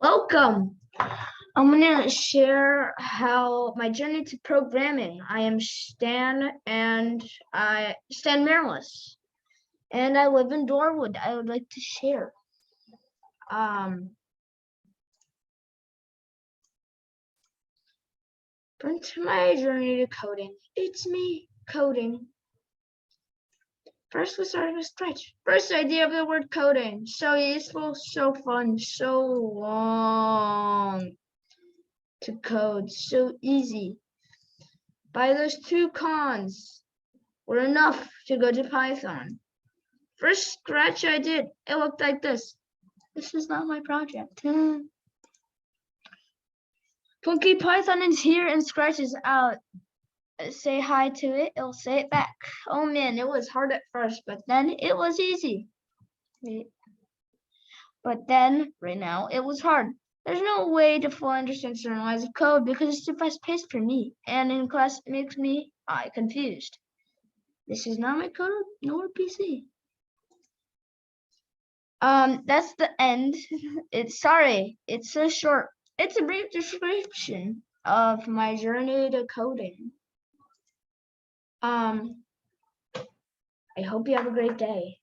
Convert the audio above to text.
Welcome. I'm going to share how my journey to programming. I am Stan Mirlas, and I live in Dorwood. I would like to share. Into my journey to coding. It's me coding. First, we started with Scratch. First idea of the word coding. So useful, so fun, so long to code, so easy. By those two cons were enough to go to Python. First Scratch I did, it looked like this. This is not my project. Funky Python is here and Scratch is out. Say hi to it, it'll say it back. Oh man, it was hard at first, but then it was easy. But then, right now, it was hard. There's no way to fully understand certain lines of code because it's too fast-paced for me, and in class it makes me confused. This is not my code nor PC. That's the end. It's so short. It's a brief description of my journey to coding. I hope you have a great day.